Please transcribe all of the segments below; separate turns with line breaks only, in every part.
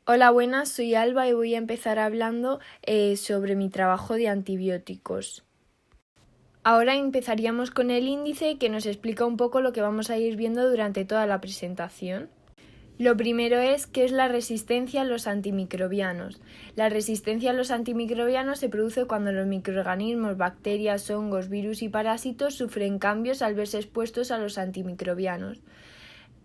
Hola, buenas, soy Alba y voy a empezar hablando sobre mi trabajo de antibióticos. Ahora empezaríamos con el índice que nos explica un poco lo que vamos a ir viendo durante toda la presentación. Lo primero es qué es la resistencia a los antimicrobianos. La resistencia a los antimicrobianos se produce cuando los microorganismos, bacterias, hongos, virus y parásitos sufren cambios al verse expuestos a los antimicrobianos.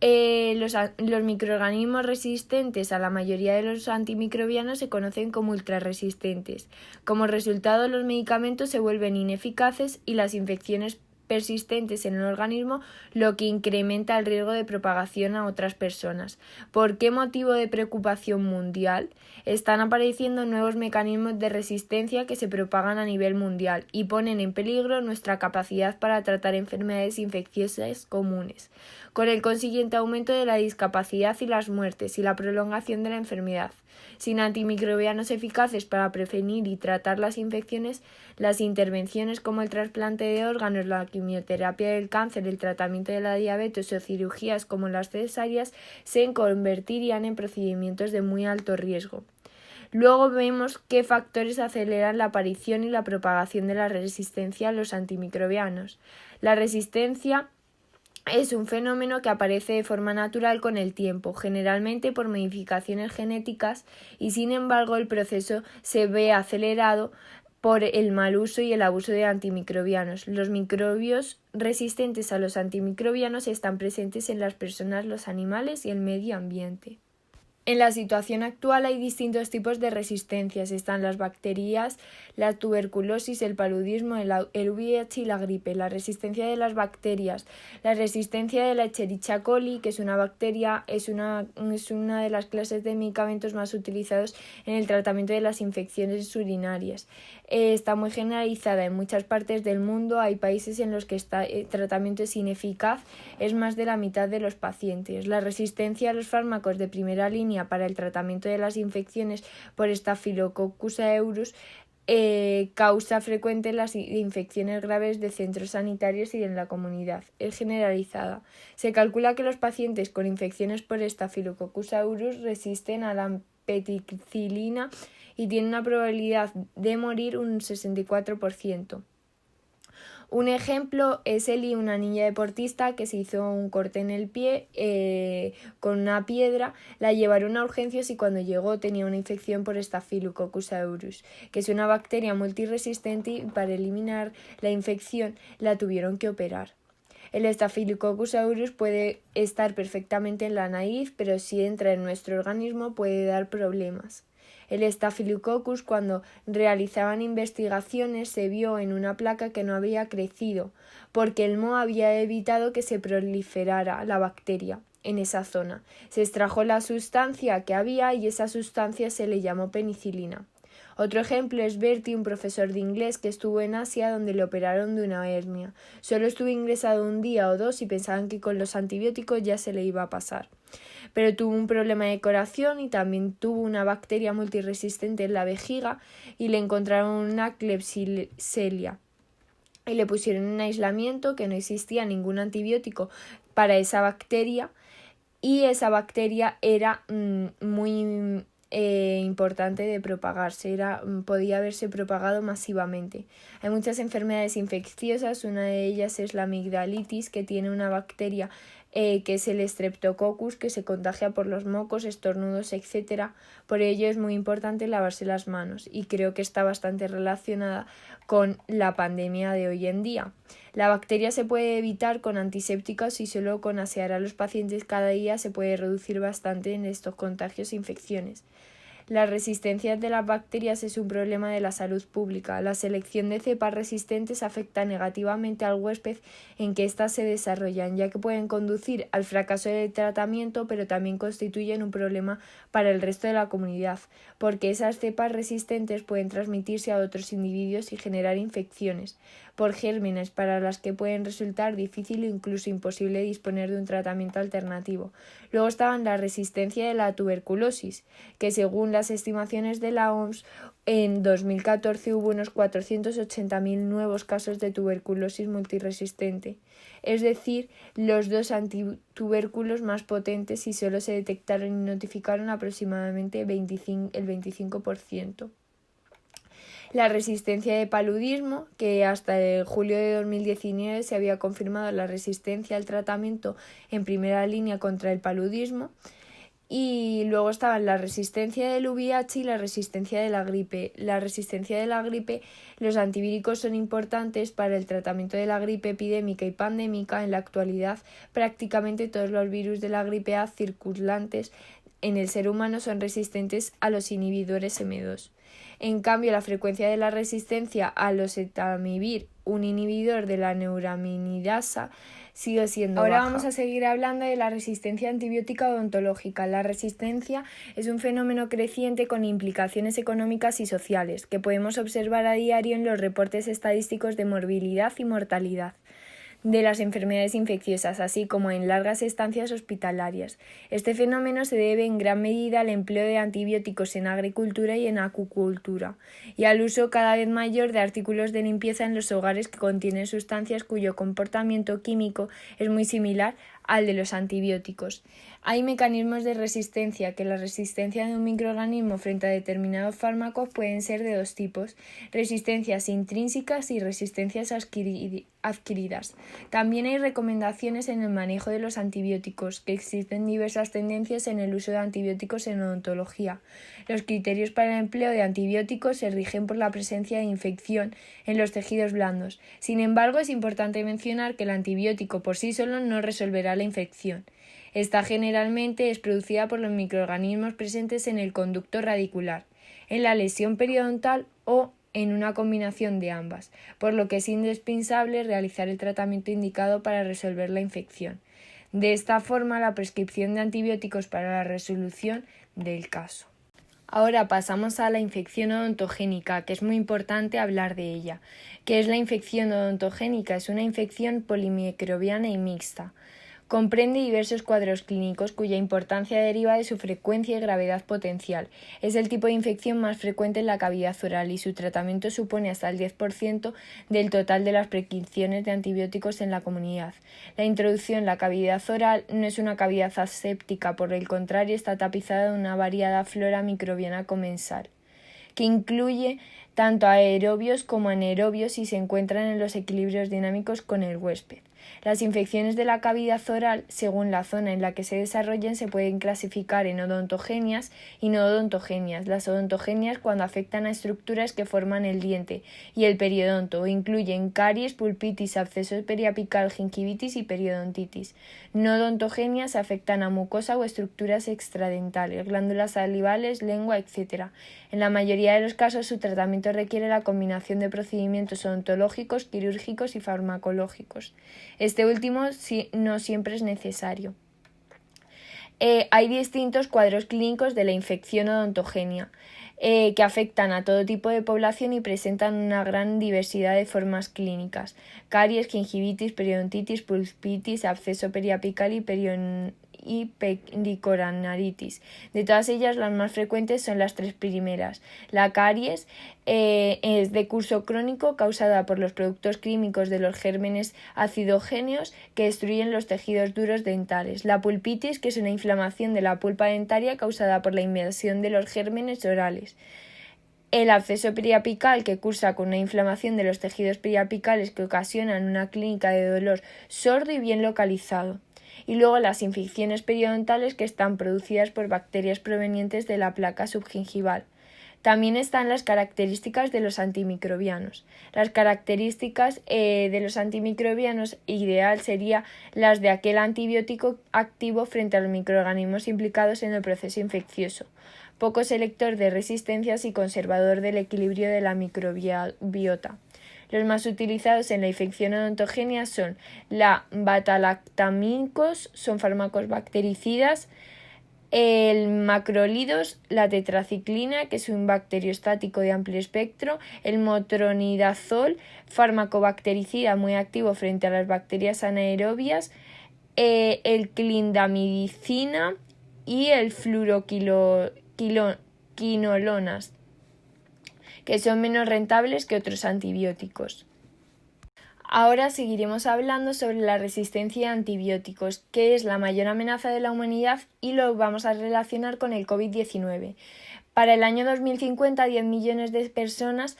Los microorganismos resistentes a la mayoría de los antimicrobianos se conocen como ultrarresistentes. Como resultado, los medicamentos se vuelven ineficaces y las infecciones persistentes en el organismo, lo que incrementa el riesgo de propagación a otras personas. ¿Por qué motivo de preocupación mundial? Están apareciendo nuevos mecanismos de resistencia que se propagan a nivel mundial y ponen en peligro nuestra capacidad para tratar enfermedades infecciosas comunes, con el consiguiente aumento de la discapacidad y las muertes y la prolongación de la enfermedad. Sin antimicrobianos eficaces para prevenir y tratar las infecciones, las intervenciones como el trasplante de órganos, la quimioterapia del cáncer, el tratamiento de la diabetes o cirugías como las cesáreas se convertirían en procedimientos de muy alto riesgo. Luego vemos qué factores aceleran la aparición y la propagación de la resistencia a los antimicrobianos. La resistencia es un fenómeno que aparece de forma natural con el tiempo, generalmente por modificaciones genéticas, y sin embargo el proceso se ve acelerado por el mal uso y el abuso de antimicrobianos. Los microbios resistentes a los antimicrobianos están presentes en las personas, los animales y el medio ambiente. En la situación actual hay distintos tipos de resistencias. Están las bacterias, la tuberculosis, el paludismo, el VIH y la gripe. La resistencia de las bacterias. La resistencia de la Escherichia coli, que es una bacteria, es una de las clases de medicamentos más utilizados en el tratamiento de las infecciones urinarias. Está muy generalizada en muchas partes del mundo. Hay países en los que el tratamiento es ineficaz, es más de la mitad de los pacientes. La resistencia a los fármacos de primera línea para el tratamiento de las infecciones por Staphylococcus aureus causa frecuente las infecciones graves de centros sanitarios y en la comunidad. Es generalizada. Se calcula que los pacientes con infecciones por Staphylococcus aureus resisten a la penicilina y tienen una probabilidad de morir un 64%. Un ejemplo es Eli, una niña deportista que se hizo un corte en el pie con una piedra. La llevaron a urgencias y cuando llegó tenía una infección por Staphylococcus aureus, que es una bacteria multiresistente, y para eliminar la infección la tuvieron que operar. El Staphylococcus aureus puede estar perfectamente en la nariz, pero si entra en nuestro organismo puede dar problemas. El Staphylococcus, cuando realizaban investigaciones, se vio en una placa que no había crecido, porque el moho había evitado que se proliferara la bacteria en esa zona. Se extrajo la sustancia que había y esa sustancia se le llamó penicilina. Otro ejemplo es Bertie, un profesor de inglés que estuvo en Asia donde le operaron de una hernia. Solo estuvo ingresado un día o dos y pensaban que con los antibióticos ya se le iba a pasar. Pero tuvo un problema de corazón y también tuvo una bacteria multiresistente en la vejiga y le encontraron una Klebsiella. Y le pusieron un aislamiento, que no existía ningún antibiótico para esa bacteria, y esa bacteria era muy importante de propagarse, podía haberse propagado masivamente. Hay muchas enfermedades infecciosas, una de ellas es la amigdalitis, que tiene una bacteria que es el Streptococcus, que se contagia por los mocos, estornudos, etc. Por ello es muy importante lavarse las manos y creo que está bastante relacionada con la pandemia de hoy en día. La bacteria se puede evitar con antisépticos y solo con asear a los pacientes cada día se puede reducir bastante en estos contagios e infecciones. La resistencia de las bacterias es un problema de la salud pública. La selección de cepas resistentes afecta negativamente al huésped en que éstas se desarrollan, ya que pueden conducir al fracaso del tratamiento, pero también constituyen un problema para el resto de la comunidad, porque esas cepas resistentes pueden transmitirse a otros individuos y generar infecciones. por gérmenes para las que pueden resultar difícil o incluso imposible disponer de un tratamiento alternativo. Luego estaban la resistencia de la tuberculosis, que según las estimaciones de la OMS, en 2014 hubo unos 480.000 nuevos casos de tuberculosis multiresistente, es decir, los dos antitubérculos más potentes, y solo se detectaron y notificaron aproximadamente el 25%. La resistencia de paludismo, que hasta el julio de 2019 se había confirmado la resistencia al tratamiento en primera línea contra el paludismo. Y luego estaban la resistencia del VIH y la resistencia de la gripe. La resistencia de la gripe, los antivíricos son importantes para el tratamiento de la gripe epidémica y pandémica. En la actualidad, prácticamente todos los virus de la gripe A circulantes en el ser humano son resistentes a los inhibidores M2. En cambio, la frecuencia de la resistencia a los etamivir, un inhibidor de la neuraminidasa, sigue siendo baja. Ahora vamos a seguir hablando de la resistencia antibiótica odontológica. La resistencia es un fenómeno creciente con implicaciones económicas y sociales que podemos observar a diario en los reportes estadísticos de morbilidad y mortalidad de las enfermedades infecciosas, así como en largas estancias hospitalarias. Este fenómeno se debe en gran medida al empleo de antibióticos en agricultura y en acuicultura, y al uso cada vez mayor de artículos de limpieza en los hogares que contienen sustancias cuyo comportamiento químico es muy similar al de los antibióticos. Hay mecanismos de resistencia, que la resistencia de un microorganismo frente a determinados fármacos pueden ser de dos tipos: resistencias intrínsecas y resistencias adquiridas. También hay recomendaciones en el manejo de los antibióticos, que existen diversas tendencias en el uso de antibióticos en odontología. Los criterios para el empleo de antibióticos se rigen por la presencia de infección en los tejidos blandos. Sin embargo, es importante mencionar que el antibiótico por sí solo no resolverá la infección. Esta generalmente es producida por los microorganismos presentes en el conducto radicular, en la lesión periodontal o en una combinación de ambas, por lo que es indispensable realizar el tratamiento indicado para resolver la infección. De esta forma, la prescripción de antibióticos para la resolución del caso. Ahora pasamos a la infección odontogénica, que es muy importante hablar de ella. ¿Qué es la infección odontogénica? Es una infección polimicrobiana y mixta. Comprende diversos cuadros clínicos cuya importancia deriva de su frecuencia y gravedad potencial. Es el tipo de infección más frecuente en la cavidad oral y su tratamiento supone hasta el 10% del total de las prescripciones de antibióticos en la comunidad. La introducción en la cavidad oral no es una cavidad aséptica, por el contrario, está tapizada de una variada flora microbiana comensal, que incluye tanto aerobios como anaerobios y se encuentran en los equilibrios dinámicos con el huésped. Las infecciones de la cavidad oral, según la zona en la que se desarrollen, se pueden clasificar en odontogenias y no odontogenias. Las odontogenias, cuando afectan a estructuras que forman el diente y el periodonto, o incluyen caries, pulpitis, absceso periapical, gingivitis y periodontitis. No odontogenias afectan a mucosa o estructuras extradentales, glándulas salivales, lengua, etc. En la mayoría de los casos, su tratamiento requiere la combinación de procedimientos odontológicos, quirúrgicos y farmacológicos. Este último no siempre es necesario. Hay distintos cuadros clínicos de la infección odontogénica que afectan a todo tipo de población y presentan una gran diversidad de formas clínicas: caries, gingivitis, periodontitis, pulpitis, absceso periapical y pericoronaritis. De todas ellas, las más frecuentes son las tres primeras. La caries es de curso crónico, causada por los productos químicos de los gérmenes acidogéneos que destruyen los tejidos duros dentales. La pulpitis, que es una inflamación de la pulpa dentaria causada por la invasión de los gérmenes orales. El absceso periapical, que cursa con una inflamación de los tejidos periapicales que ocasionan una clínica de dolor sordo y bien localizado. Y luego las infecciones periodontales, que están producidas por bacterias provenientes de la placa subgingival. También están las características de los antimicrobianos. Las características de los antimicrobianos ideal serían las de aquel antibiótico activo frente a los microorganismos implicados en el proceso infeccioso, poco selector de resistencias y conservador del equilibrio de la microbiota. Los más utilizados en la infección odontogénica son la beta-lactamicos, son fármacos bactericidas, el macrólidos, la tetraciclina, que es un bacteriostático de amplio espectro, el metronidazol, fármaco bactericida muy activo frente a las bacterias anaerobias, el clindamicina y el fluoroquinolonas, que son menos rentables que otros antibióticos. Ahora seguiremos hablando sobre la resistencia a antibióticos, que es la mayor amenaza de la humanidad, y lo vamos a relacionar con el COVID-19. Para el año 2050, 10 millones de personas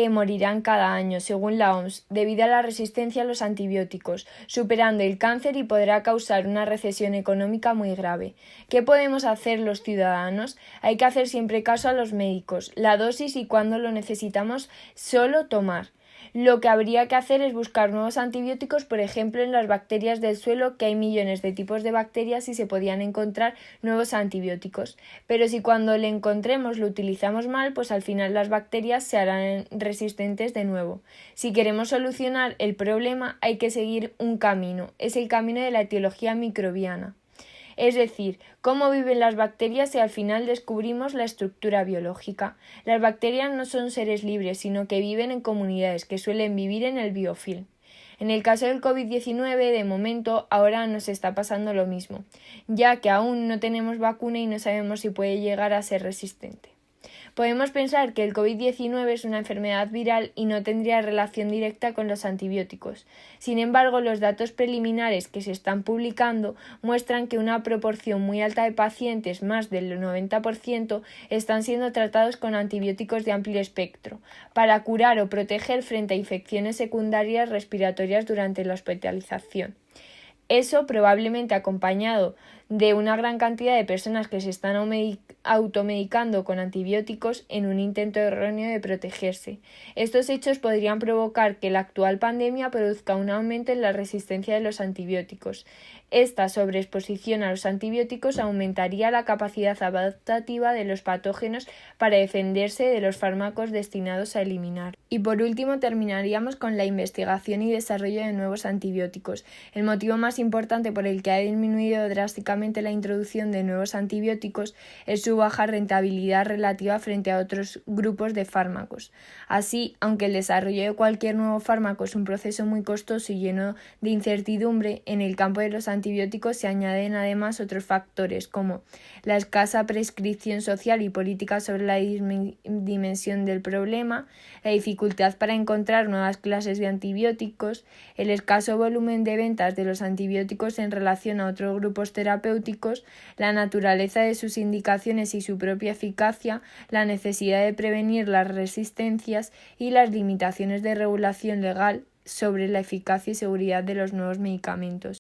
morirán cada año, según la OMS, debido a la resistencia a los antibióticos, superando el cáncer y podrá causar una recesión económica muy grave. ¿Qué podemos hacer los ciudadanos? Hay que hacer siempre caso a los médicos, la dosis y cuando lo necesitamos solo tomar. Lo que habría que hacer es buscar nuevos antibióticos, por ejemplo, en las bacterias del suelo, que hay millones de tipos de bacterias y se podían encontrar nuevos antibióticos. Pero si cuando le encontremos lo utilizamos mal, pues al final las bacterias se harán resistentes de nuevo. Si queremos solucionar el problema, hay que seguir un camino. Es el camino de la etiología microbiana. Es decir, cómo viven las bacterias y al final descubrimos la estructura biológica. Las bacterias no son seres libres, sino que viven en comunidades que suelen vivir en el biofilm. En el caso del COVID-19, de momento, ahora nos está pasando lo mismo, ya que aún no tenemos vacuna y no sabemos si puede llegar a ser resistente. Podemos pensar que el COVID-19 es una enfermedad viral y no tendría relación directa con los antibióticos. Sin embargo, los datos preliminares que se están publicando muestran que una proporción muy alta de pacientes, más del 90%, están siendo tratados con antibióticos de amplio espectro, para curar o proteger frente a infecciones secundarias respiratorias durante la hospitalización. Eso probablemente acompañado de una gran cantidad de personas que se están automedicando con antibióticos en un intento erróneo de protegerse. Estos hechos podrían provocar que la actual pandemia produzca un aumento en la resistencia de los antibióticos. Esta sobreexposición a los antibióticos aumentaría la capacidad adaptativa de los patógenos para defenderse de los fármacos destinados a eliminar. Y por último terminaríamos con la investigación y desarrollo de nuevos antibióticos. El motivo más importante por el que ha disminuido drásticamente la introducción de nuevos antibióticos es su baja rentabilidad relativa frente a otros grupos de fármacos. Así, aunque el desarrollo de cualquier nuevo fármaco es un proceso muy costoso y lleno de incertidumbre, en el campo de los antibióticos se añaden además otros factores como la escasa prescripción social y política sobre la dimensión del problema, la dificultad para encontrar nuevas clases de antibióticos, el escaso volumen de ventas de los antibióticos en relación a otros grupos terapéuticos, la naturaleza de sus indicaciones y su propia eficacia, la necesidad de prevenir las resistencias y las limitaciones de regulación legal sobre la eficacia y seguridad de los nuevos medicamentos.